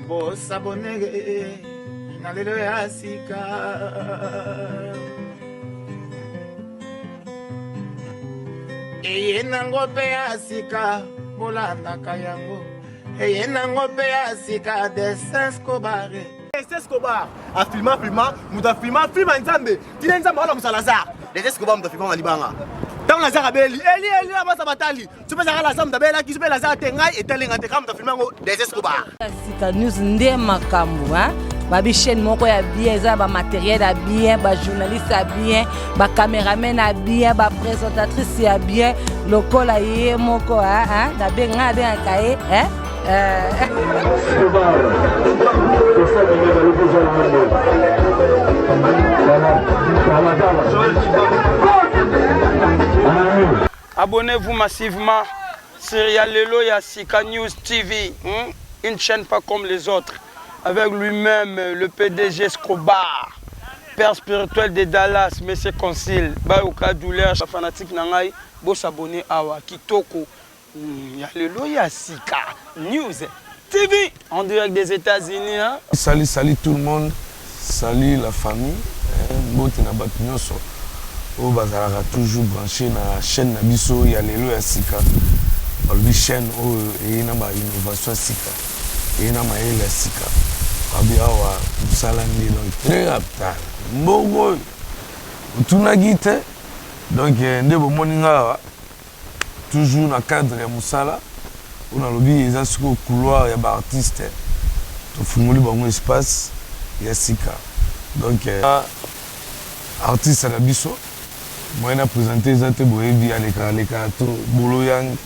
Boss abonné na lelo ya sika. Eye nango pe ya sika bolanda kayango. Eye nango pe ya sika de Escobar. Escobar a filmé, muta filmé, film nzambe. Tina nzambe wala musalazar. Les Escobar muta filmé malibanga. Tant Lazare Abeli, Eli abasa batali. Tu peux la zam d'abela qui se fait Lazare tengai et telinga te kam muta filmé des Escobar. Sika news nde makambu hein. Babi chaîne moko ya bien, ça ba matériel ya bien, ba journaliste ya bien, ba caméraman ya bien, ba présentatrice ya bien, local ya moko hein, na benga bien kae hein. Abonnez-vous massivement sur Yalelo Sika News TV, une chaîne pas comme les autres, avec lui-même le PDG Escobar, père spirituel de Dallas, Monsieur Concile, Bayoka douleur, fanatique Nangai, beau s'abonner à Kitoko, Yalelo Sika News TV, en direct des États-Unis. Hein? Salut tout le monde, salut la famille, bon au bazar toujours branché na chaîne Nabiso Yalelo Sika. La chaîne où il y a une innovation Sika, il y a une Sika. Abiawa Salandi donc très rapide. Bon, tout n'a guité donc ndebo moninga toujours dans cadre ya musala. On a lobby les asco couloir ya ba artiste. To fumuli bango espace ya Sika. Donc artiste Nabiso moi on a présenté ça te boyebi aleka to bolo yang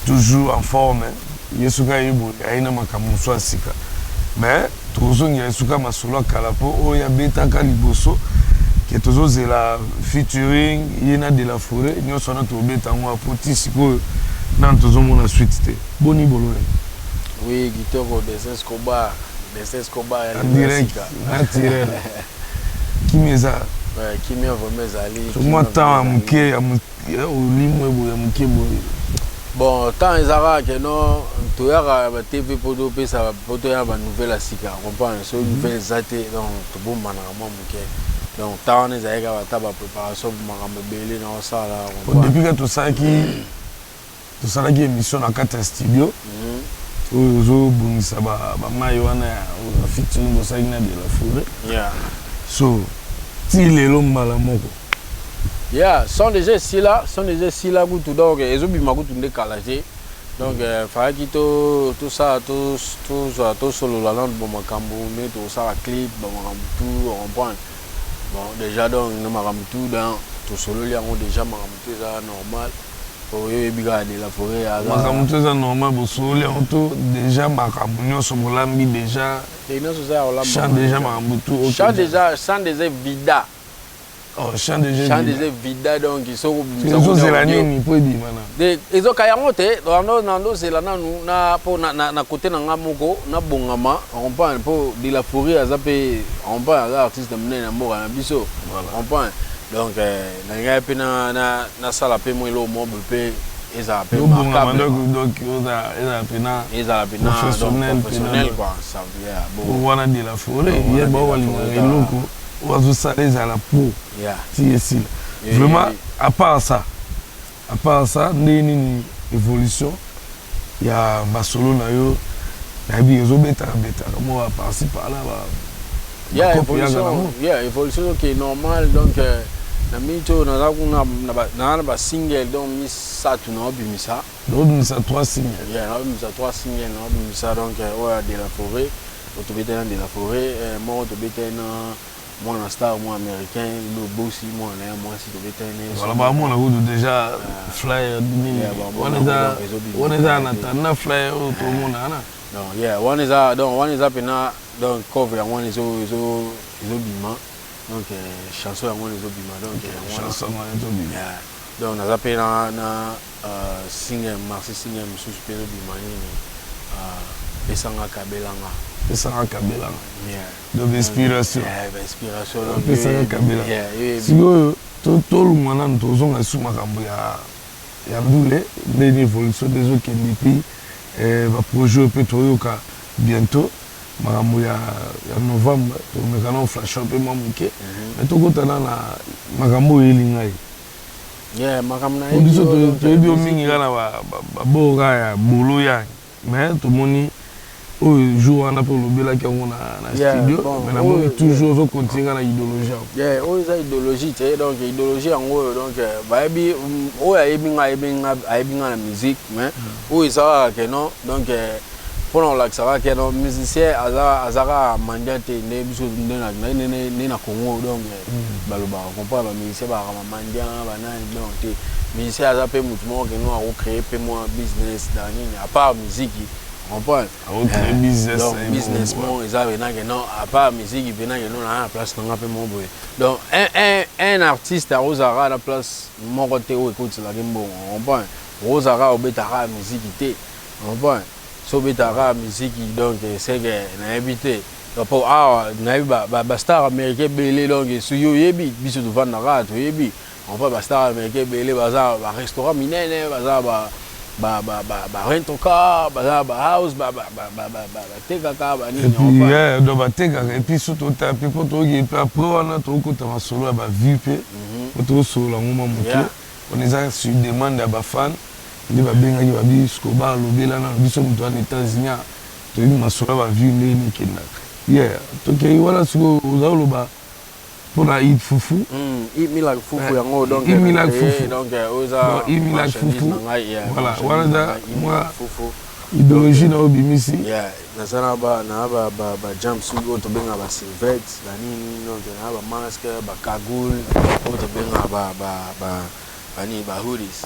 toujours en forme. Yesuka yibo aina makamuso Sika. Mais toujours il y a Yesuka masolo kalapo o ya beta kaliboso qui toujours c'est la featuring yena de la forêt nous sommes notre beta ngwa poti siko nan toujours mon suite te boni bolo. Oui, Kitoko des Escobar ya direct naturel. Qui meza ouais, qui me vraiment ali. Moi temps amke ya olimwe bo ya mke boy. Bon, tant Ezara que non, tu as la TV pour doper ça, pour te faire une nouvelle Sika. On comprend, c'est une nouvelle zate, donc tout bon management donc tant les aïgas va tabac préparation pour m'amener belé dans ça là. Depuis que tout ça qui émission dans 4 studios, toujours bon ça va maïwana ou featuring ça de la forêt. Yeah. So, si les longs malamoko. Yeah, sont déjà si là tout donc ils ont bien tout décalage. Donc fallait que tout ça tout solo la langue bon makambo mais tout ça la clip bon makambo tout on comprend. Bon déjà donc nous makambo tout dans tout solo il y a déjà makambo tout ça normal. Pour eux biga de la forêt à makambo tout ça normal pour solo tout déjà makambo nous sommes là mi déjà et nous ça on l'a chant déjà makambo tout chant déjà vida. Oh, chant déjà vida donc ils sont c'est la nuit ni peut dire maintenant ils ont kayangote dans c'est là na pour na côté na ngamoko na bongama on parle pour de la forêt à zaper on parle artiste de na mora na biso on parle donc na nga pe na sala pe mo lo mo pe eza pe marquable donc eza pe na professionnel quoi ça veut bon on a de la forêt il y a bon loko oiseau salé à la peau. Vraiment, à part ça, il y a une évolution. Il y a un solo, il y a des bêta. Moi, à passer par là. Il y a une évolution qui est normale. Donc, on a un single, donc, ça, tu n'as pas mis ça. Donc, ça, 3 singles. Il y a 3 singles, donc, on a de la forêt. On a de la forêt. Moi, on a moi un star moi américain le bossy moi si tu veux tenir voilà bah moi on a déjà flyer on est là na flyer tout le monde là non yeah one is up donc cover one is bima donc chanson one is bima donc chanson one is bima donc on a appelé na singer marché singer monsieur super bima ni pesanga kabelanga c'est ça Kabila de inspiration inspiration c'est ça Kabila si tout le monde tous on a sous makambo ya ndule une évolution des autres qui depuis va projet peut toyoka bientôt makambo ya novembre tomekana oflashe mpe mwa moke me tokotana na makambo oyo elingai biso toyebi yo mingi kaka na baboka ya bolo yangi me tomoni oyo jour wana mpe olobelaki yango na studio me namoni toujours ozokontinue na idéologie yango oyo eza idéologie te donc idéologie yango oyo donc bayebi oyo ayebi nga na musique mais oyo eza kaka keno donc mpona kolakisa kaka keno musicien azaka mandia te nde biso nde na Congo donc balobaka comprendre bamusicien bakaka mamandia banani donc te musicien aza mpe motu moko keno akocrée mpe mwa business na nini à part musique comprendre business mon eza benake non à part musique benake non na place nanga mpe moko boye donc un artiste akozalaka na place moko te oyo ekotiselaki mbongo comprendre okozalaka obetaka musique te comprendre so obetaka musique donc c'est que nayebi te po awa nayebi bastar américain ebele donc soki oyebi biso tovandaka toyebi comprendre bastar américain ebele baza barestaurant minene baza rentoka baza bahouse batekaka banini donc batekaka epuis so totala mpe mpo toyoki mpe apres wana tokota masolo ya bavue mpe po tokosolola ngo mwa moke on eza sur demande ya bafan nde babengaki babisko balobelana na biso moto wana états-unis toyebi masolo ya bavue nde nekendaka tokei wana sikoyo oza koloba mpona Eat Fufu Milak Fufu yango donc Milak Fufu donc oza Milak Fufu voilà wana eza mwa idéologie na obimisi naza na ba jumpsuit oyo tobenga ba silvette banini donc na ba masque ba cagoule oyo tobenga ba hoodies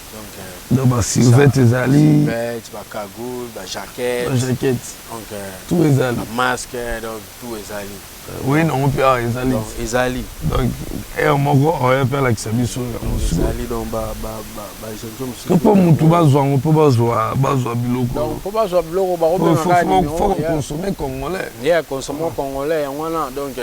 donc ba silvette ezali ba cagoule ba jaquette donc tout ezali ba masque donc tout ezali oui non mpe awa ezali donc ere moko oya mpe alakisa biso ezali donc mpo motu bazwa yango mpo bazwa biloko mpo bazwa biloko bakobengaka consommer congolais consommer congolais yango wana donc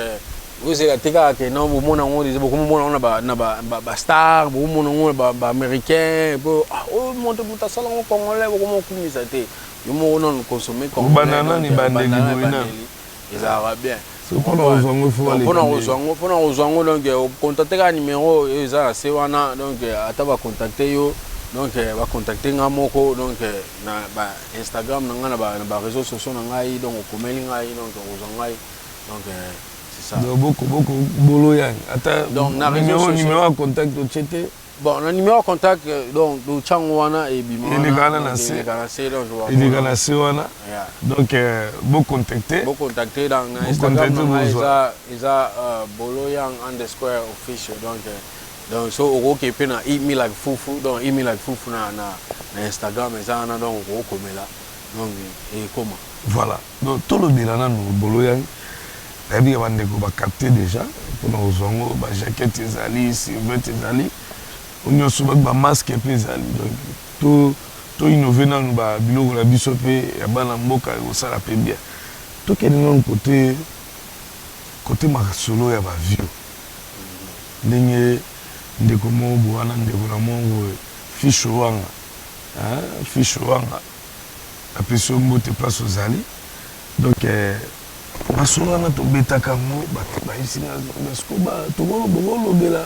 ozela te kaka ke non bomona yango déjà bokomona yango na bastar bokomona yango na baaméricain po oyo moto asala yango congolais bokoma okumisa te yo moko nano consommer congolais bananani bandeli ezalaka bien mpona kozwa yango donc ocontacte kaka numéro oyo eza na se wana donc ata bacontacte yo donc bacontacte nga moko donc na bainstagram na ngai na baréseau sociaux na ngai donc okomeli ngai donc okozwa ngai donc c'est ça boko bolo yangi ata numéro ya contact ochete bon na numéro contact donc dochango wana ebima elekana na se wana donc bocontacte dans Instagram eza boloyang _official donc so okoki mpe na Milak Fufu donc Milak Fufu na Instagram eza wana donc okokomela donc ekoma voilà donc tolobela nanu boloyang nayebi ya bandeko bacapte déjà mpona kozwa yango bajaquette ezali silvette ezali nyonso bamaske mpe ezali donc to innove nanu babiloko na biso mpe ya bana mboka ekosala mpe bien tokende nanu kote makasolo ya bavio ndenge ndeko moko bowana ndeko na mongo fisho wanga apesi yo mbote place ozali donc masolo wana tobetaka yango bayisi tokolobela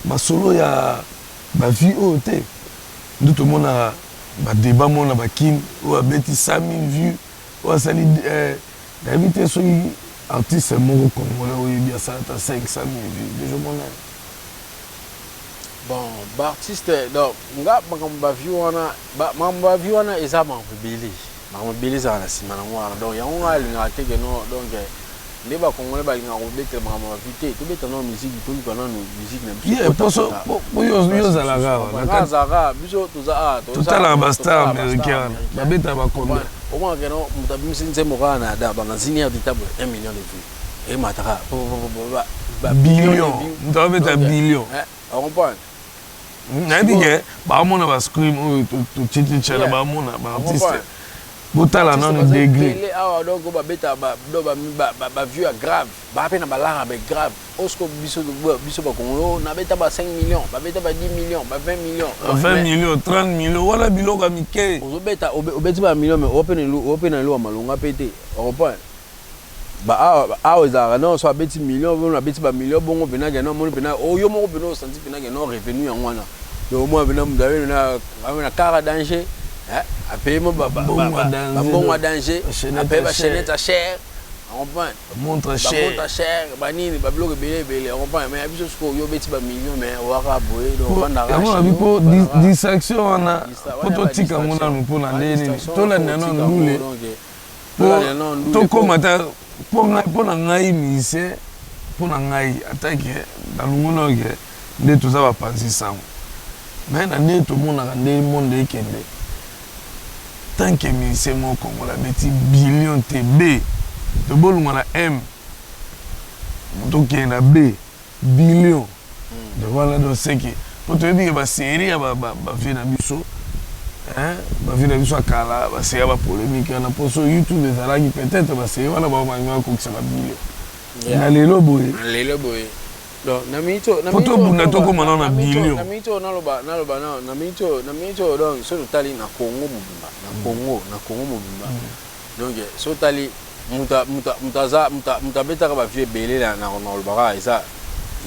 masolo ya bavie oyo te nde tomona badeba mona bakini oyo abeti 100 000 vues oyo asali nayebi te soki artiste moko congolais oyebi asala ata 500 000 vues dejomona bon baartiste donc nga makambo bavie wana eza makambo ebele ezala na nsima nango wana donc yango nga alingaka te keno donc nde bakongolais balingaka kobetela makambo bavie te tobeta nano musiki toluka nano musiki na bisoazalaka biso totalaka bastar américain wana babetaka bakombe omona keno moto abimisi nzembo kaka na banazini ya ditable 1 million de vues emataka billion moto abeta billion ocomprendre nayebi ke baamona bascrim oyo tocicicela baamona baartiste botala nano degré awa donc babeta bavue ya grave bape na balara ba grave osko biso bakongolo nabeta ba 5 millions babeta ba 10 millions ba 20 millions 20 millions 30 millions wala biloko ya mike ozobeta obeti ba millions mais ope na lo malonga pete ocomprendre non soit beti million on beti ba million bon bena ga non mon bena o yo mo bena senti bena ga non revenu en wana yo mo bena mdawe na cara danger a payer mo ba bon danger a payer ba chaînette à cher on prend montre cher ba nini ba bloque belé on prend mais abiso ko yo beti ba million mais waka boye do banda ra pour distraction on a prototype ngona mpona ndeni to la nano ndule to komata pona ngai mise pona ngai atake dalungono ke nde toza ba panzi sango mais na nde to mona nde monde ekende tant que mise mo Congo la beti billion TB to bolunga na M to ke na B billion de voilà donc c'est que pour te dire ba série ba vie na biso ba vie na biso akala ba série ba polémique na poso YouTube ezalaki peut-être ba série wana ba manga ko kisa ba billion na lelo boye donc na mito bunda to ko mana na billion na mito donc so tali na Congo mobimba donc so tali muta beta ba vie belé na lobaka eza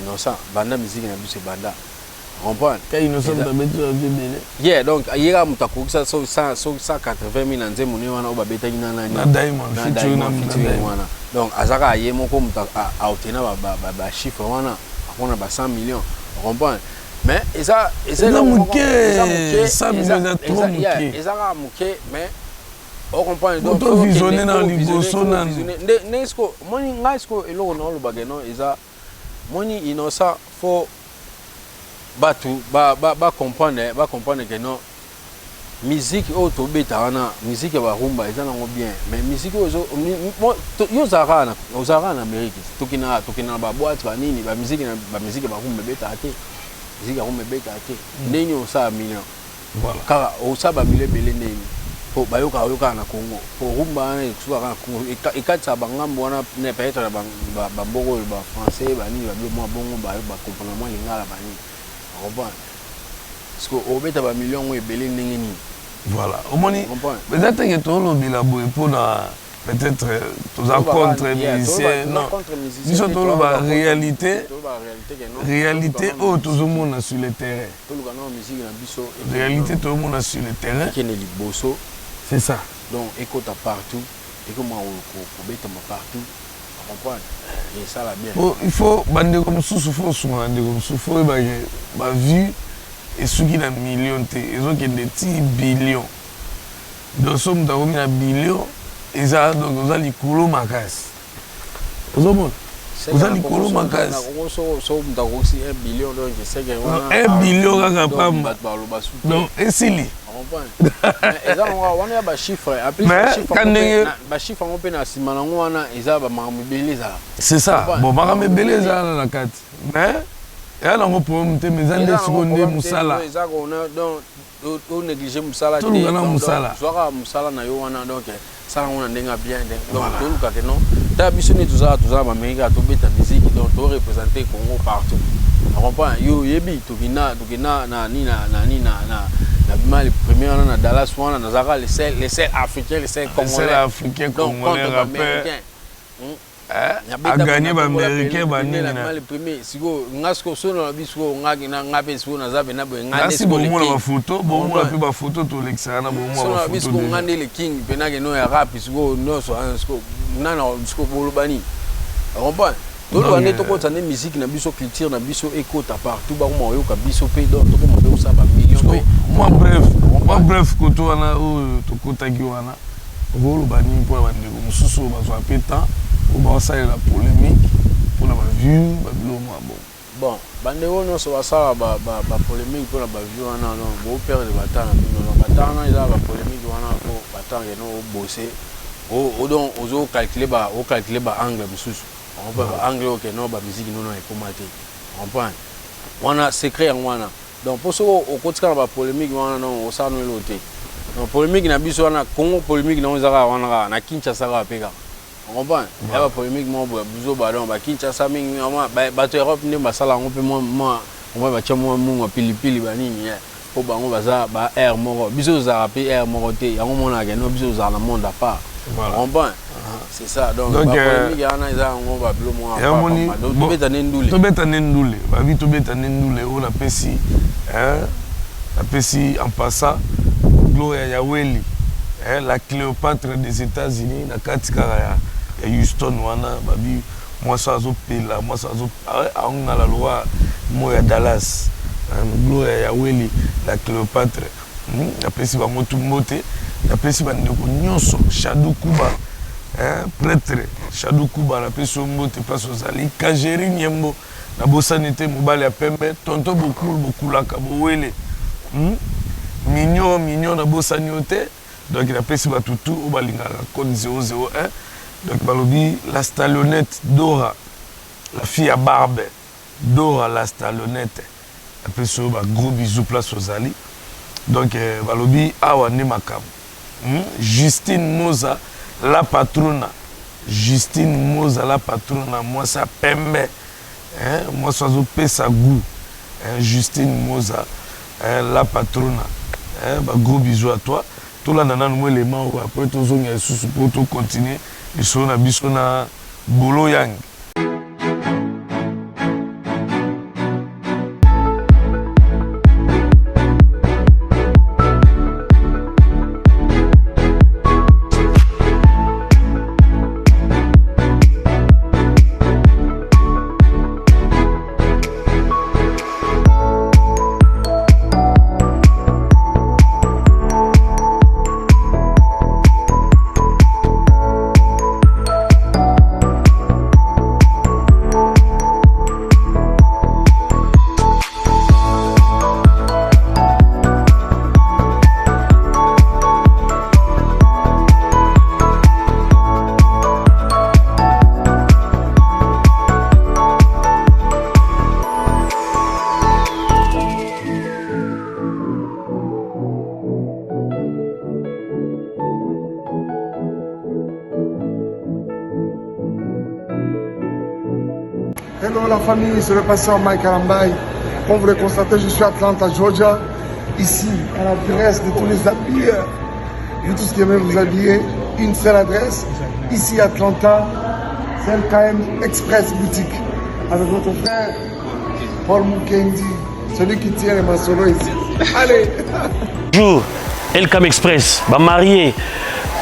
innocent banda musique na biso banda comprendre kay innocent ba beta vie belé yeah donc ayera muta ko ça 180,000 nze moni wana ba beta na Diamond featuring wana donc azaka aye moko muta a obtenir ba chiffre wana akona ba 100 millions comprendre mais eza muke 100 millions trop muke eza muke mais on comprend donc to visionner na liboso na nesko moni ngasko eloko na lobaka no eza moni innocent fo batu ba comprendre que non musique auto beta wana musique ba rumba eza nango bien mais musique yo zara na Amérique tokina ba boîte ba nini ba musique ba rumba beta ate musique ba rumba beta ate ndeni o sa million voilà kaka o sa ba million belé ndeni po bayoka na Congo po rumba na kusuka na Congo ikatsa bangambo wana ne peut-être ba mboko ba français ba nini ba mo bongo ba comprendre moi lingala ba nini comprendre parce que au beta ba million o ebele ndenge ni voilà au moni peut-être que to lo bila boy pour na peut-être tous en contre musicien non biso to lo ba réalité au tout le monde sur le terrain to lo kana musique na biso réalité tout le monde sur le terrain qui ne liboso c'est ça donc écoute partout et comment on beta partout comprendre et ça la bien il faut bande comme sous faut souvent comme sous faut ba vue et ceux qui na million te ils ont que des petits billions donc somme da combien billions et ça donc on a les coulons makasi ozomona on a les coulons makasi so mta aussi 1 billion donc je sais que 1 billion kaka pamba donc esili eza wana ya ba chiffre appli ba chiffre on peut na simana wana eza ba mamibeleza c'est ça bon mamibeleza na kati mais ya nango problème te mais ande seconde musala eza kona donc on négliger musala te soit musala na yo wana donc ça on ndenga bien donc tout ka que non ta biso ni tuza ba Amerika to beta musique donc to représenter Congo partout on comprend yo yebi to kina na mal premier na Dallas wana na zaka les seuls africains les seuls congolais rappeurs a gagné ba américain ba nini na le premier siko ngasko sono na biso ngaki na ngabe siko na zabe na boy ngande siko ba photo bon la plus ba photo to l'exana bon moi ba photo siko ngande le king penage no ya rap siko no so siko nana siko bolo bani comprend to lo ane to ko tane musique na biso culture na biso écoute partout ba ko yo ka biso pe donc to ko mo sa ba million moi bref ko to wana o to ko tagi wana bolo bani pour ba ndeko mususu ba so apeta ou ça la polémique pour la vue bon bandeko no so ça ba polémique pour la vue wana non bo perdre batana non batana ila ba polémique wana ko batanga no bosser o donc ozo calculer ba angle mususu on peut ba angle OK non ba musique non e komate on comprend wana secret wana donc pour ça au kotika ba polémique wana non o sa no loté non polémique na biso wana Congo polémique na ozaka wana na Kinshasa ka peka on comprend il y a pas polémique moi buzo ballon ba Kinshasa mingi ba to Europe ne ba sala on peut moi on va ba tchamo mungo pilipili ba nini po bango baza ba air moko biso za rapé air moko te yango mona ke no biso za na monde à part on comprend C'est ça. Donc il y a en passant Gloria Yaweli, la Cléopâtre des États-Unis, la Katika ya Houston wana babi moi ça pela moi ça on a la loi moi à Dallas Gloria Yaweli, la Cléopâtre la pesi ba motu mote la pesi ba ndeko nyonso Shadou Kuba prêtre Shadou Kuba la pesi mote place aux ali Kajeri Nyembo na bosanité mobile ya pembe tonto beaucoup la kabowele mignon na bosanité donc il a pesi ba tutu au balinga code 001 donc balobi la stallonnette Dora la fille à barbe Dora la stallonnette la pesi ba gros bisous place aux ali donc balobi awa ne makam Justine Moza la patrona Justine Moza la patrona moi ça pembe moi ça zo pesa goût Justine Moza la patrona gros bisous à toi tout là nana nous élément après tout zonga sous pour tout continuer et sur na bisona bolo yang. Hello la famille, c'est le pasteur Mike Alambaye. Comme vous le constatez, je suis à Atlanta, Georgia. Ici, à l'adresse de tous les habilleurs. Vous tous qui aimez vous habiller, une seule adresse. Ici à Atlanta, c'est LKM Express Boutique. Avec notre frère Paul Mukendi, celui qui tient les masolos ici. Allez. Bonjour, LKM Express, marié,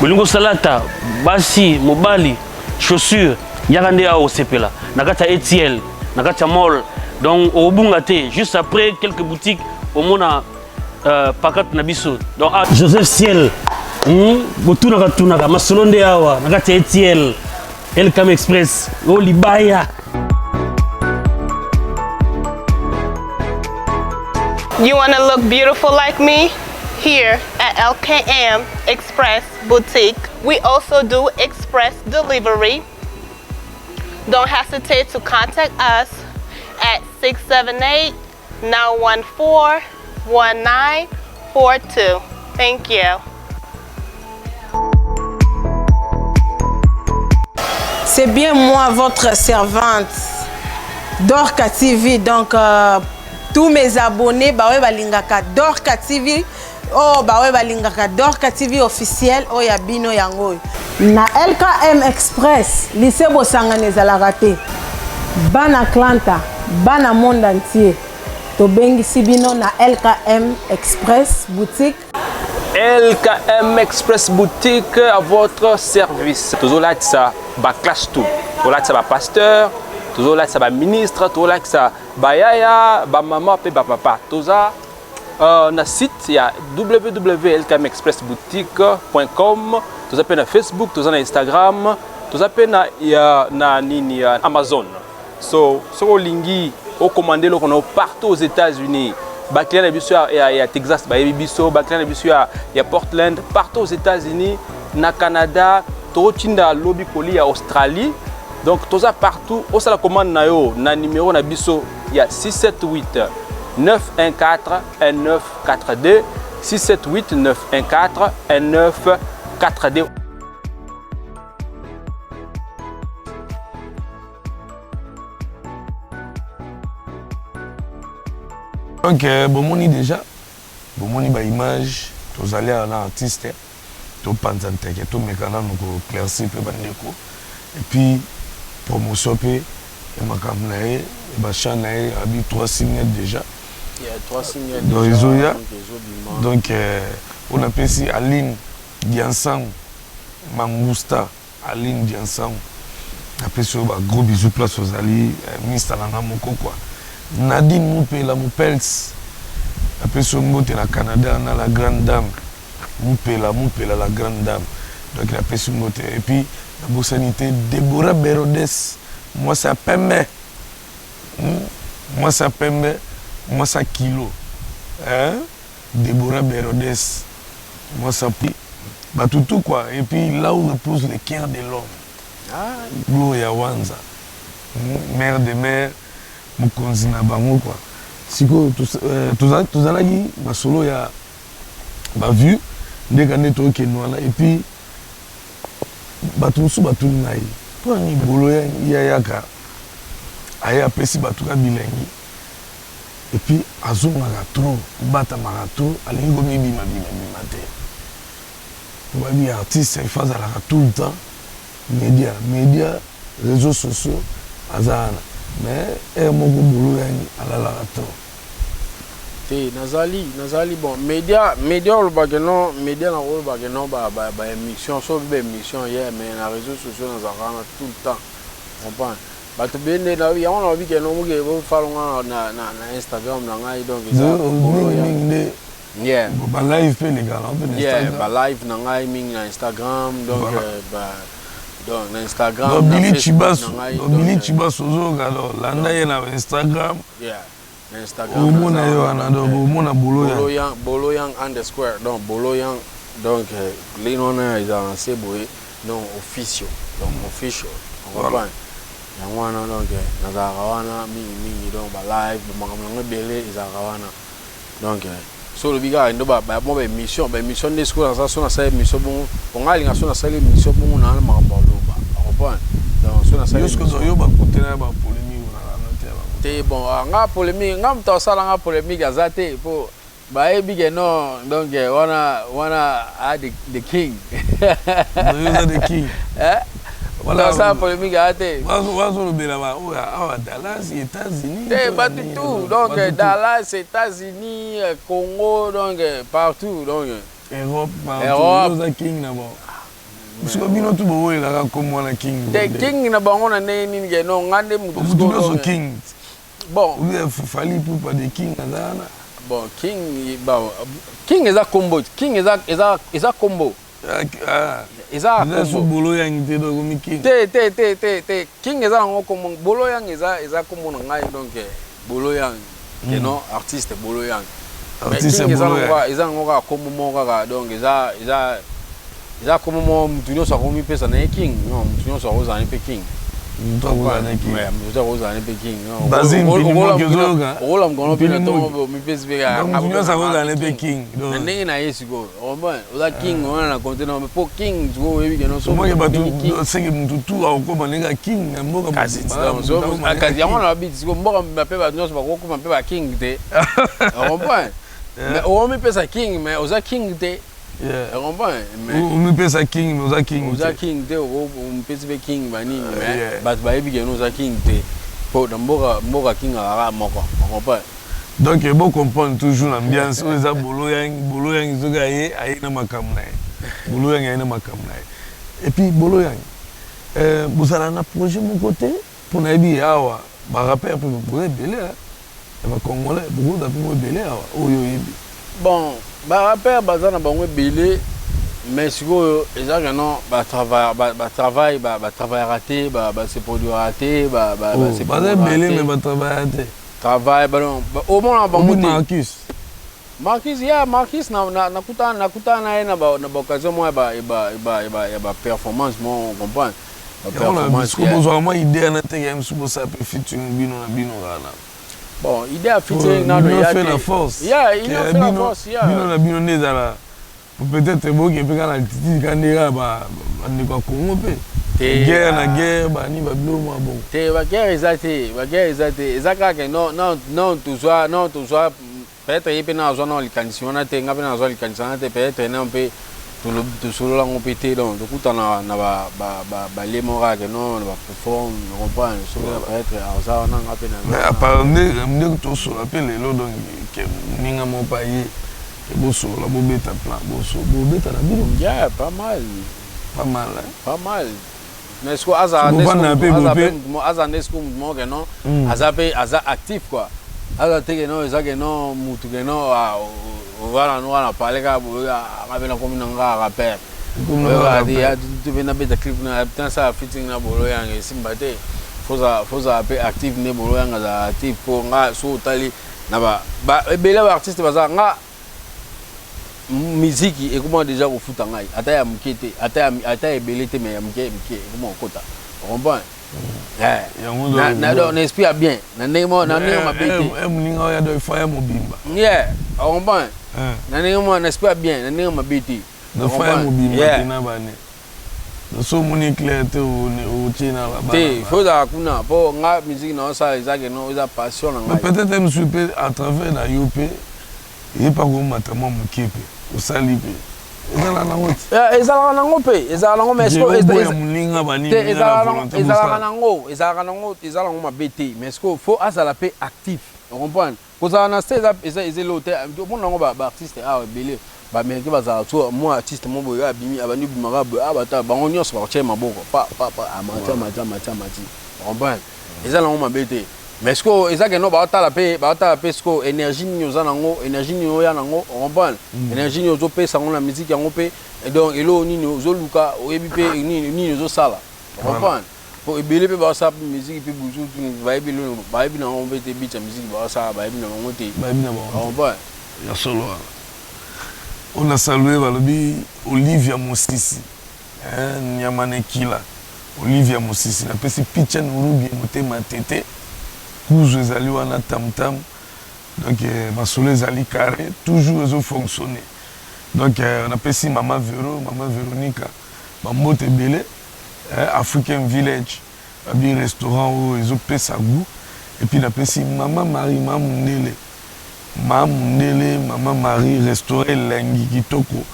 Bolingo Salata, Basi, Mobali, chaussures. Yagande a au CPLA, Nagata Etiel, Nagata Mall, donc au Bungate, juste après quelques boutiques, au Mona Pakat Nabiso. Donc Joseph Ciel, Botu Nagatunaga, Masolonde Awa, Nagata Etiel, LKM Express, Olibaya. You want to look beautiful like me? Here at LKM Express Boutique, we also do express delivery. Don't hesitate to contact us at 678-914-1942. Thank you. C'est bien moi, votre servante, Dorka TV. Donc, tous mes abonnés, Bawe Balingaka Dorka TV. Oh, Bawe Balingaka Dorka TV officiel. Oh, Yabino Yangoy. Na LKM Express, lycée Bosangane Zalarate, Bana Atlanta, Bana monde entier. Tobengi Sibino na LKM Express Boutique. LKM Express Boutique à votre service. Toujours là, ça va clash tout. Toujours là, ça va pasteur. Toujours là, ça va ministre. Toujours là, ça va yaya, va maman, et va papa. Tout ça, na site, il y a www.lkmexpressboutique.com. Tout ça na Facebook, tout ça na Instagram, tout ça na Amazon. So lingi au commandé le qu'on a partout aux États-Unis. Baklian na biso ya Texas, ba biso, baklian na biso ya Portland, partout aux États-Unis, na Canada, to tinda lobby koli ya Australie. Donc tout ça partout, au ça la commande na yo na numéro na biso ya 678 914 1942 678 914 1942. Donc, bon, déjà, bon, image, vous allez à l'artiste, topanza nteke tomekana noko clairci mpe bandeko et puis promotion mpe makambo na ye bachan na ye abi 3 signes déjà. Il y a 3 signes donc déjà. ezoya donc on apesi Aline Diansang Mangusta Aline Diansang apesi ba gros bisous place aux ali ministre nanga moko quoi Nadine Moupela Moupels apesi mbote na Canada na la grande dame Moupela la grande dame donc la apesi mbote et puis la bosanité Deborah Berodes moi ça pembe moi ça pembe moi ça kilo hein Deborah Berodes moi ça pi bah tout quoi et puis là où repose le cœur de l'homme Gloria Wanza mère de mère mokonzi na bango quoi siko tozalaki masolo ya ba vue ndeka neto kenwana et puis bato mosusu batuli ngai mpo ani bolo ya yaka aye apesi bato ka bilengi et puis azongaka trop batamaka trop alingi komibima te po babi artiste ifa azalaka tout le temps média réseaux sociaux aza wana mais moko bolo yani alalaka trop te nazali bon média olobake non média na olobake non ba émission so be émission hier mais na réseaux sociaux nazalaka tout le temps comprendre bato bende na yango na bike no muke bo falonga na Instagram na ngai donc mingi yeah ba live pe les gars on yeah ba live na ngai mingi na Instagram donc donc na Instagram donc Billy Chibas ozo alors landa ye na Instagram yeah na Instagram omona yo wana donc omona boloyang _ donc boloyang donc les noms ils ont lancé boy non official donc official on comprend yango wana donc nazalaka wana mingi donc ba live makambo yango ebele ezalaka wana donc so lobi kaka ndo ba émission nde sikoyo naza so nasala émission bongo ponga alinga so nasala émission bongo na makambo aloba comprendre donc so nasala yo bakutena ba polémique na te bon nga polémique nga moto asala nga polémique aza te po bayebi ke non donc wana the king the king voilà ça polémique a été Dallas États-Unis tout donc Dallas États-Unis Congo donc partout donc Europe partout king na bon parce que bino tout bowe la comme wana king king na bango na nini ke non ngande mutu king bon il fallait pour pas de king na bon king eza combo king eza combo eza bolo yang te do mi king te king eza ngo comme bolo yang eza comme na ngai donc bolo yang non artiste bolo yang artiste bolo eza ngo ka comme mo ka donc eza comme mo mutunyo sa ko mi pesa na king non mutunyo sa ko za ni pe king Bazin ola mkono pina tomo mipesi bega mutunyo sa ko za ni pe king ndenge na yesu go oza king wana na container mais po king go webi no so mo ke batu seke mutu tu akoma nenga king na mboka kasi yango na bit siko mboka mpe ba nyonso ba ko mpe ba king te comprends mais o mi pesa king mais oza king te yeah on comprend mais on pesa king mais oza king te o mpesi be king banini mais bat ba yebi no oza king te po na mboka king ala moko on comprend donc bon comprendre toujours l'ambiance où eza bolo yang zoga ye ayina makamna bolo yang ayina makamna et puis bolo yang vous allez na projet mon côté pour na yebi awa ba rappeur pour belé ba congolais beaucoup d'appui belé awa oyo yebi bon ba rappeur bazana bango belé mais sikoyo ezaka non ba travail raté ba se produire raté ba se belé mais ba travail raté travail au moins ba monter Marcus nakutana naye na occasion moi ba performance mon comprendre ba performance ko besoin moi idée na te game subo ça peut featuring bino gana bon idée à featuring na do ya fait la force il a fait la force bino ndezala peut-être boke pe kana titi kandira ba ndiko Congo pe guerre na guerre ba ni ba bilo mo bon te ba guerre ezate ezaka ke non toujours peut-être il peut na zone les conditions na te ngape na zone les conditions na te peut-être na un peu to solo la on pété donc tout na ba les mora que non va perform on comprend so va être ça on a peine mais apparemment to solo appelle le donc que ninga mo pa yi que bo solo la bo beta plan bo beta na bino yeah pas mal pas mal mais ce que Aza Nesco mo que non Aza actif quoi Aza te que non ça que non mutu que non voilà nous on a parlé ka bo ka bena comme nanga rappel tu viens de clip na putain ça fitting na bolo yang simbate foza pe active ne bolo yang za active ko nga so tali na ba bela artiste baza nga musique et comment déjà au foot ngai ata ya mkete ata ebelete mais ya mke comment kota on comprend na do on espère bien na nemo ma bete mninga ya do fa ya mobimba yeah on comprend na nemo on espère bien na nemo ma bete do fa ya mobimba tina bane do so moni clair te o tina la ba te foza kuna po nga musique na ça ezake no eza passion na ngai peut-être me supe à travers na yope et pas comme matamon mkepe o salipe ezala nango ezala nango pe ezala nango mais ezala nango mabete mais ce faut azala pe actif on comprend kozala na stage eza lote bon nango ba artiste belé ba mérite bazala to moi artiste mo boyo abimi abandi bimaka abata bango nyonso ba tche maboko pa amata on comprend ezala nango mabete mais ce que ezaka no ba tala pe ce que énergie nyoza nango énergie nyoya nango on comprend énergie nyozo pe sango na musique yango pe et donc elo ni nyozo luka oyebi pe ni nyozo sala on comprend pour ebele pe ba sa musique pe buzu vibe lo vibe na on pe te beat musique ba sa vibe na ngo te vibe na ba on comprend ya solo on a salué balobi Olivia Mosisi Nyamane Kila Olivia Mosisi na pesi pitchen urubi motema tete Cousu ezali wana tam donc masolo ezali carré toujours ezo fonctionner donc on appelle si maman Véronica bambote belé African Village abi restaurant où ezo pesa goût et puis na pesi maman Marie restaurant lengi kitoko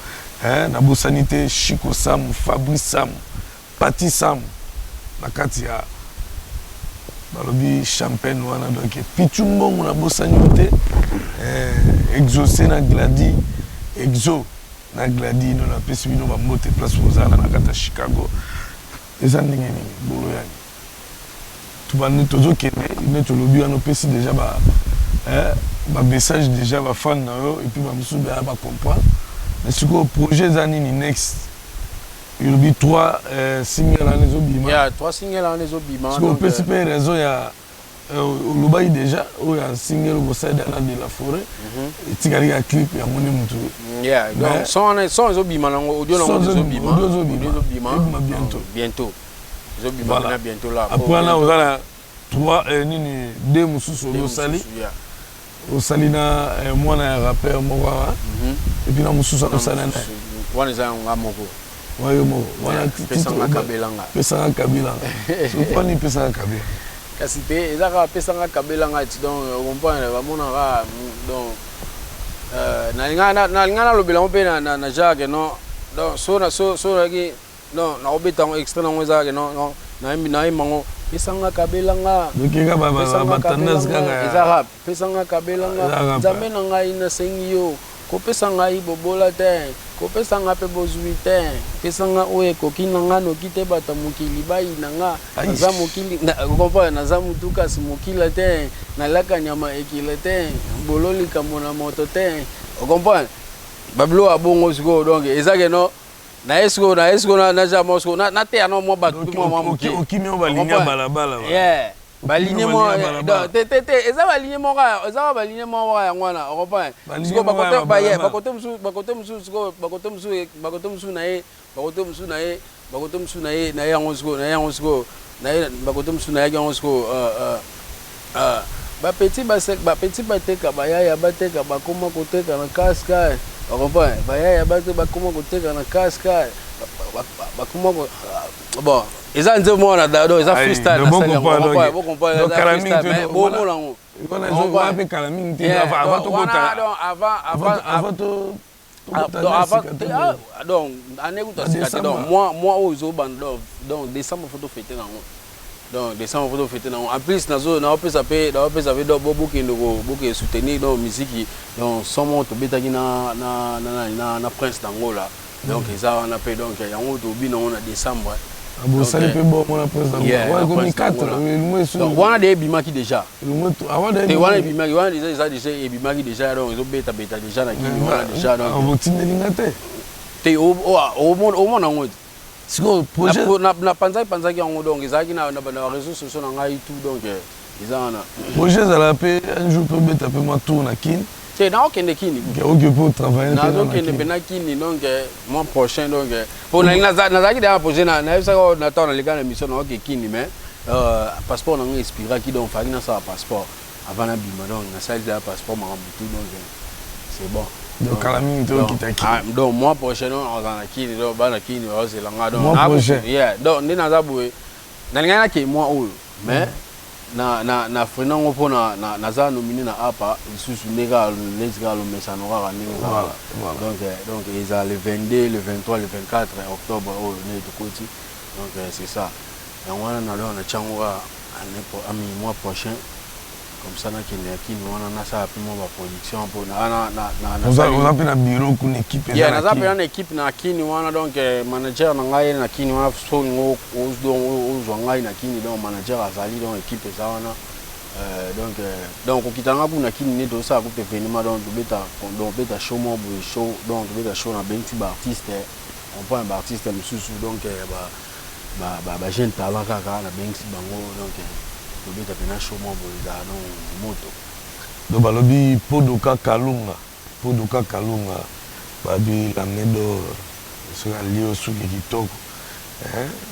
na bosanité Chico Sam Fabrice Sam Pati Sam na kati ya balobi champagne wana donc pichumbongo na bosanyote exaucé na gladi exo na gladi no na pesi bino ba mote place ozana na kata Chicago eza ndenge nini bolo yani tubani tozo kene ne tolobi wana pesi déjà ba message déjà ba fan na yo et puis ba musu ba comprendre mais ce que projet za nini next il y a 3 singles en ezobima. Il y a 3 singles en ezobima. Parce qu'on peut se faire raison, il y a Olubaï déjà, où il y a un single au sein de la forêt, et tu as un clip, il y a mon nom. Yeah, donc sans ezobima, audio ezobima. Bientôt. Ezobima bientôt là. Après là, on a 2 moussus au Sali. Au Sali, moi, un rappeur, et puis là, moussus au Sali. On est un moko. Voilà pesanga kabelanga sopani pesanga kabelanga kasi te ezaka pesanga kabelanga ti donc comprendre ba mona ka donc na linga lobela mo pe na Jacques non donc so ki non na obeta extrait na ngeza ke non na imango pesanga kabelanga donc nga ba tendance kaka ezaka pesanga kabelanga nzambe na ngai na sengi yo kopesa ngai bobola te kopesa nga pe bozwi te pesa nga oyo ekoki na nga noki te bato mokili bayina nga naza mokili kompa naza mutu kasi mokila te nalaka nyama ekila te bolo likambo na moto te okompa babilo abongo sikoyo donc ezake no na esiko na jamo siko na te ano mo bato mo moki okimi o balinga balabala yeah baligné mo te eza baligné mo ka eza baligné mo wa ngwana o comprend siko bakote ba ye bakote musu siko bakote musu na ye na ye ngo siko bakote musu na ye ngo siko ba petit bateka ba ya bateka ba koma koteka na kaska o comprend ba ya bateka ba koma koteka na kaska ba koma bon eza nze mona dado eza freestyle na sanga bo comprendre donc freestyle bo molango on a zo va pe kalaming te avant to kota avant avant to donc année où tu as donc moi aux autres donc décembre photo fêter dans donc décembre photo fêter dans en plus na peut ça fait beaucoup qui soutenir donc musique donc son mot to beta na prince d'Angola donc ça on appelle donc yango to bi na décembre bon ça peut bon mon président ouais comme 4 donc on a des bimaki déjà avant des on a bimaki on a déjà et bimaki déjà donc ils ont beta déjà na qui on a déjà donc on va tinelingate te au monde nango siko projet na panza qui yango donc ezaki na réseaux sociaux na ngai tout donc izana projet ça la paix un jour peut beta peu ma tour na kin c'est dans aucun kini OK pour travailler na donc na kini donc mois prochain donc pour na qui projet na ça na temps les gars na mission na OK kini mais passeport na inspira qui donc faki na ça passeport avant na bima donc na ça le passeport ma tout donc c'est bon donc à la minute donc mois prochain on va na kini donc ba na kini on c'est langa donc mois prochain donc ndi na za boye na ngana ke mois oyo mais na frena ngopo na za nominé na apa isusu nega lesga lo mesano ka ninga donc ils a le 22 le 23 le 24 octobre au ne de côté donc c'est ça donc on a na changoa ami mois prochain comme ça na kini wana na sa pimo ba production pour on a pe na bureau une équipe na za pe na équipe na kini wana donc manager na ngai na kini wana so ngo o ngai na kini donc manager azali donc équipe za wana donc okitanga kuna kini ne do ça ko te venima donc beta show mo show donc beta show na benti ba artiste on prend un artiste mususu donc ba jeune talent kaka na benti bango donc beta pena show mo za no moto donc balobi Podoka Kalunga babi la medo sur alio sur kitoko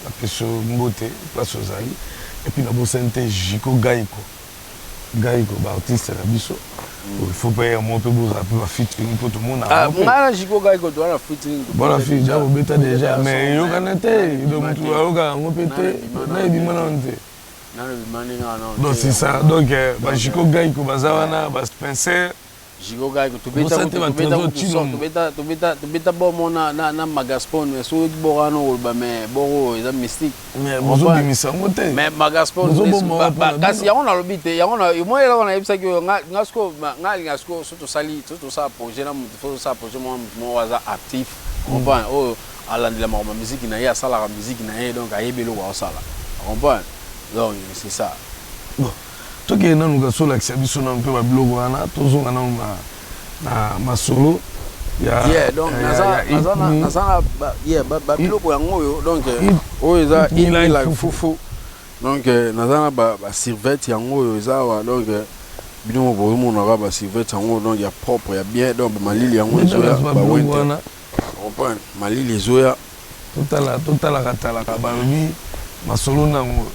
la peso mbote place ozali et puis na bosente Jiko Gaiko ba artiste na biso il faut pas un peu vous appeler ba featuring pour tout le monde na Jiko Gaiko doit la featuring bon fille déjà beta déjà mais yo kanate donc tu aoka ngopete na ebimana nte non c'est ça donc ba Jiko Gaiko bazawana ba Spencer Jiko Gaiko to beta bon mona na magaspon mais so borano ba mais boro eza mystique mais bozo bimisa ngote mais magaspon kasi yango na lobite yango na yo moyela na yebisa ki ngasko surtout ça projet na mutu ça projet mo waza actif comprendre oh alandela ma musique na ya sala musique na ye donc ayebelo wa sala comprendre donc c'est ça bon to ke na nuka sola kisabiso na mpe ba blog wana tozonga na masolo ya donc nazana ba blog yango yo donc oyo eza like fufu donc nazana ba serviette yango yo eza wa donc bino bo mona ba serviette yango donc ya propre ya bien donc malili yango ezoya ba wente comprendre malili ezoya totala katala ka ba mi masolo nango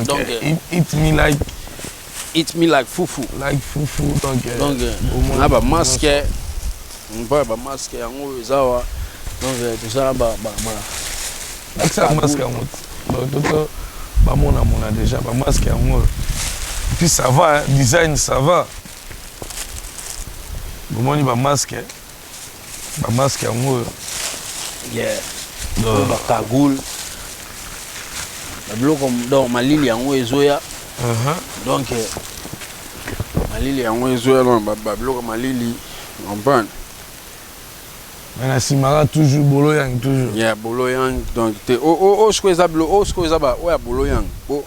donc eat me like fufu donc na ba masque ba masque yango ezawa donc tout ça ba ça masque yango donc ba mona déjà ba masque yango puis ça va design ça va bomoni ba masque yango ba cagoule donc malili yango ezoya donc malili yango ezoya ba biloko malili comprendre mais na simara toujours bolo yang toujours bolo yang donc te o skoza ba o ya bolo yang o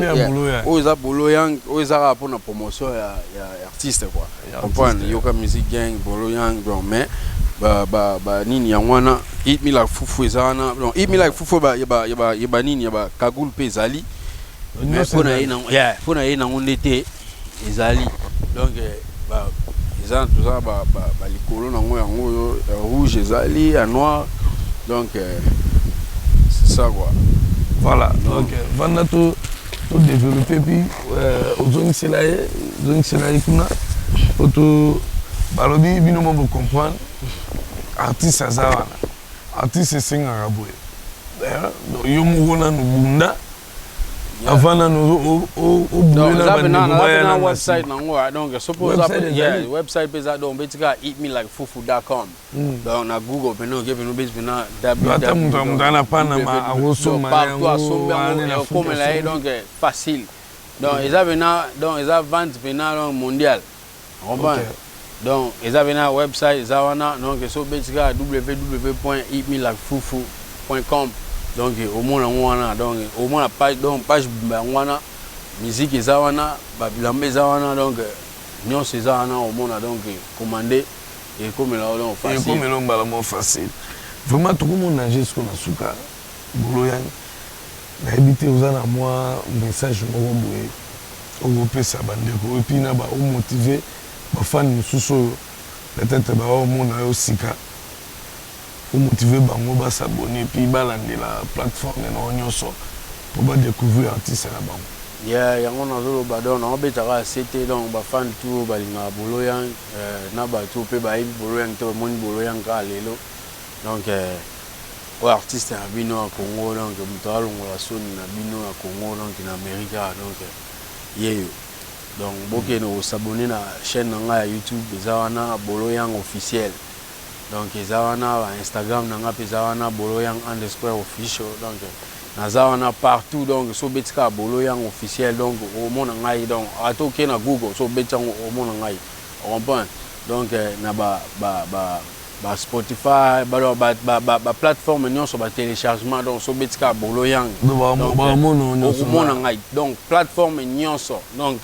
ya bolo yang o za bolo yang o za pour na promotion ya artiste quoi comprendre yoka music gang bolo yang donc mais ba nini ya wana eat me like fufu ezana donc eat me like fufu ba nini ya ba kagul pe ezali mais pona ye na ngondete ezali donc ba ezana tout ça ba likolo nango yango yo rouge ezali ya noir donc c'est ça quoi voilà donc vanda to développer puis ozongisela ye kuna to balobi bino mo comprendre artiste azawana artiste singaka boye donc yo moko nanu bunda Avant nous au website donc suppose website pesa donc betika eatmelikefufu.com donc na Google peno ke peno base pena www. Donc facile. Donc ils avaient donc ils avaient vente pena mondial. Donc ils avaient un website zawana donc so betika www.eatmelikefufu.com. Donc au moins donc au moins la page wana musique ezawana babilambe ezawana donc nyon ezawana au moins donc commander et comme là on facile. Et comme là on facile. Vraiment tout le monde nager ce qu'on a souka boloyan. Na habité aux ana moi message moko boye. On peut ça bandeko et puis na ba motiver ba fan mususu peut-être ba au monde na osika. Pour motiver bango ba s'abonner puis balande la plateforme na nyonso pour ba découvrir artiste na bango. Yeah, yango na zolo ba don na betaka c'était donc ba fan tout ba linga boloyan na ba tout pe ba boloyan to mon boloyan ka lelo. Donc o artiste na bino a Congo donc mutalo ngola soni na bino a Congo donc na America donc yeyo. Donc boke no s'abonner na chaîne na YouTube bezawana boloyan officiel. Donc ezawana Instagram nanga pezawana boloyang_official donc nazawana partout donc so betika boloyang officiel donc au monde ngai donc atoke na Google so betango au monde ngai on comprend donc na ba Spotify ba plateforme nyonso ba téléchargement donc so betika boloyang donc au monde ngai donc plateforme nyonso donc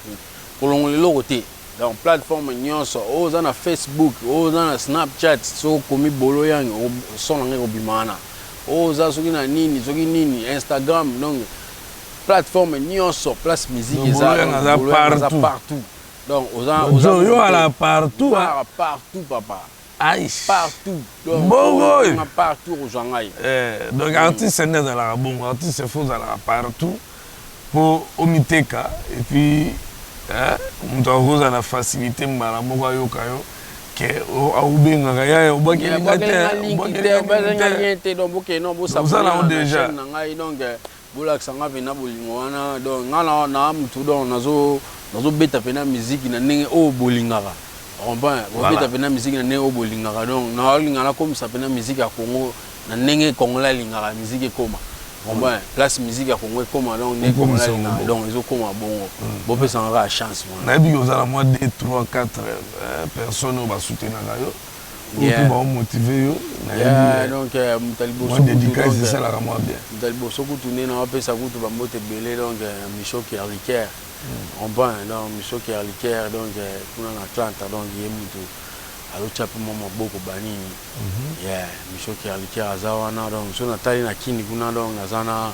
pour le côté. Donc plateforme nyonso oza na Facebook oza na Snapchat so komi boloyang sona ngeko bimana oza soki na nini soki nini Instagram donc plateforme nyonso place musique eza partout donc oza yo ala partout partout papa partout donc partout ozangai donc artiste n'est dans la bon artiste faut dans la partout pour omiteka et puis on doit la facilité mbala moko ayoka yo ke aubengaka ya obaki te donc boke non bo ça déjà ngai donc bolakisa nga pena bolingo wana donc ngana na mutu donc nazo beta pena musique na ndenge o bolingaka comprend beta pena musique na ndenge o bolingaka donc na lingana comme ça pena musique ya Congo na ndenge Congolais lingaka musique ekoma. Bon place musique à Congo comment donc né comme là donc ils ont comme bon bon peut s'en avoir chance na bi aux ala moi 2 3 4 personnes va soutenir yo pour ba motiver yo na donc mutalibo so dédicace c'est ça la moi bien mutalibo so ku tourner na pe ça ku to ba mote belé donc Micho qui Ricaire on va donc Micho qui Ricaire donc kuna na Atlanta donc yemuto alo chape mama boko banini yeah Micho qui alikia azawana donc so natali na kini kuna donc azana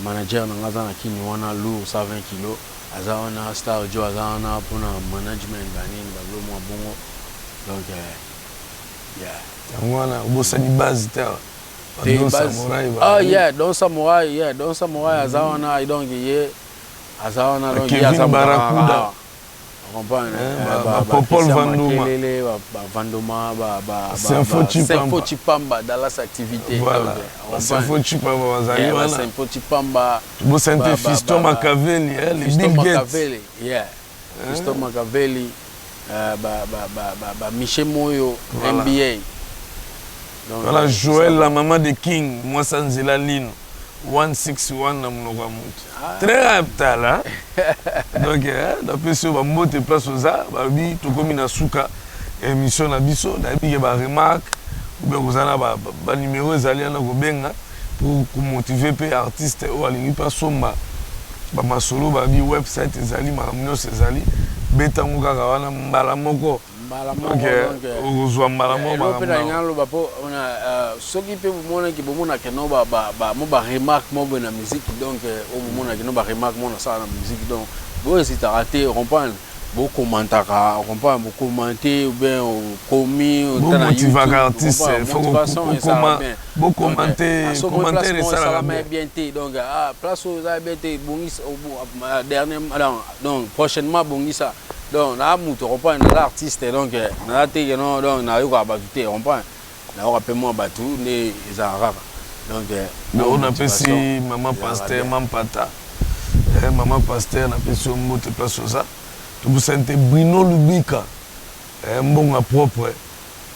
manager na ngazana kini wana lu 120 kg azawana star jo azana pona management banini baglo mo bongo donc yeah wana bosani base ta donc samurai azawana donc ye azawana donc ya Barakuda Popol Vandoma Sympho Chipamba dans las activités voilà Sympho Chipamba wazali Sympho Chipamba bo sente Fiston Machiavelli les Bill Gates Fiston Machiavelli Michel Moyo NBA donc voilà Joël la maman de King moi Sanzela Lino 161 na mnoko mutu très rapide là donc d'après ce ba mote place oza ba bi to komi na suka émission na biso na bi ba remarque ou bien kozana ba numéro ezali na ko benga pour motiver pe artiste o alingi pa somba ba masolo ba bi website ezali makamno ezali betango kaka wana mbala moko donc soki pe bomona ki bomona ke no ba mo ba remarque mo na musique donc o bomona ke no ba remarque mo na ça na musique donc bo hésiter rater comprendre bo commenter comprendre bo commenter ou bien commis ou tana motiver artiste faut bo commenter ça la bien té donc place aux bien bongis dernier donc prochainement bongis ça donc na muto comprendre l'artiste donc na te non donc na yo ka batuté comprendre na yo pe moi batu ne ezaraka donc on appelle si maman pasteur maman pata Maman Pasteur na pesi mbote place oza. Tobusante Bruno Lubika. Mbonga propre.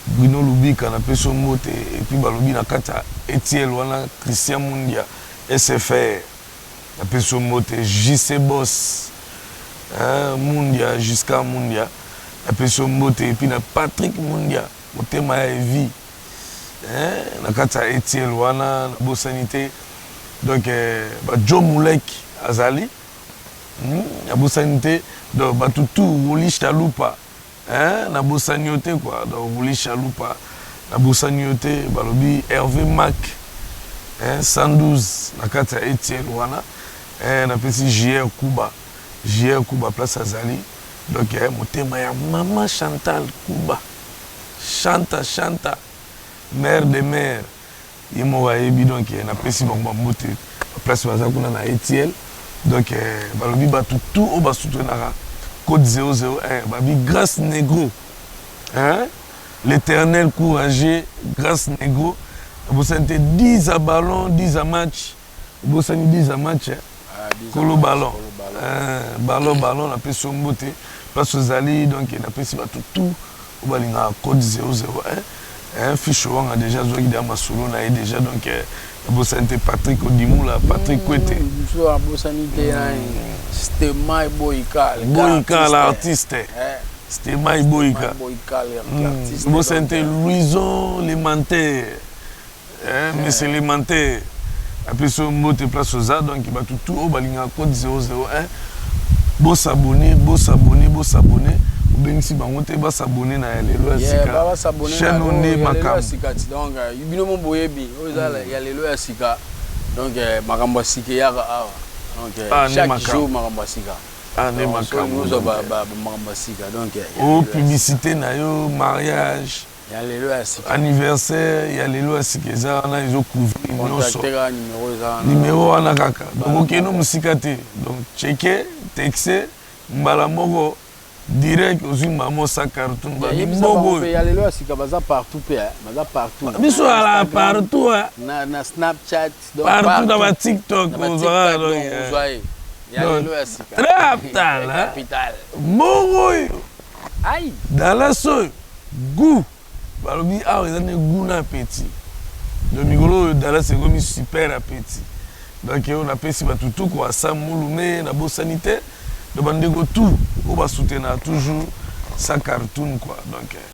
Bruno Lubika na pesi mbote et puis balobi na kata Etiel wana Christian Mundia SFR. Na pesi mbote JC Boss. Mundia jusqu'à Mundia. Na pesi mbote et puis na Patrick Mundia. Motema ya vie. Na kata Etiel wana na bosanité. Donc Joe Moulek Azali. Na bosanité donc batutu Woli Chalupa. Na bosanioté quoi. Donc Woli Chalupa. Na bosanioté balobi Hervé Mac. 112 na kata Etiel wana. Na pesi JR Kuba. JR Kuba place Azali. Donc motema ya Maman Chantal Kuba. Chanta. Mère de mère. Il m'a dit donc na pesi bango mbote place baza kuna na Etiel. Donc balobi batutu o basutu na code 001 babi grâce négro. L'éternel courageux grâce négro. Vous sentez 10 à ballon, 10 à match. Vous sentez 10 à match. Colo ballon. Ballon na pesi mbote place ozali donc na pesi batutu o balinga code 001. Fiche wanga déjà zoki da masolo na déjà donc bosante Patrick Odimoula, Patrick Kwete. So bosanité c'était Mai Boyka l'artiste. C'était Mai Boyka. l'artiste. Bosante Louison Lémentaire. Monsieur Lémentaire. Après ce mot te place aux a donc il va tout au balinga code 001. Beau s'abonner. Bensi bangote ba s'abonner na Yalelo Asika. Ba s'abonner chaîne onde makam. Donc ibino mo boyebi ozala Yalelo Asika. Donc makambo asika yaka awa. Donc chaque jour makambo asika. Ne makam. Nous ba makambo asika. Donc publicité na yo mariage. Yalelo Asika. Anniversaire Yalelo Asika za na izo couvrir nyonso. Contacter numéro za. Numéro wana kaka. Donc okeno musika te. Donc checker, texter mbala moko direct aux maman sa carton bobo Yalelo Asika baza partout baza partout biso ala partout na Snapchat donc partout dans ma TikTok on voit Yalelo Asika capital mongo aïe dans la soy goût balobi ah ils ont goût na petit le migolo dans la c'est comme super appétit donc on appelle si batutu quoi ça moulume na bo sanitaire de bandego tout on va soutenir toujours sa cartoon quoi donc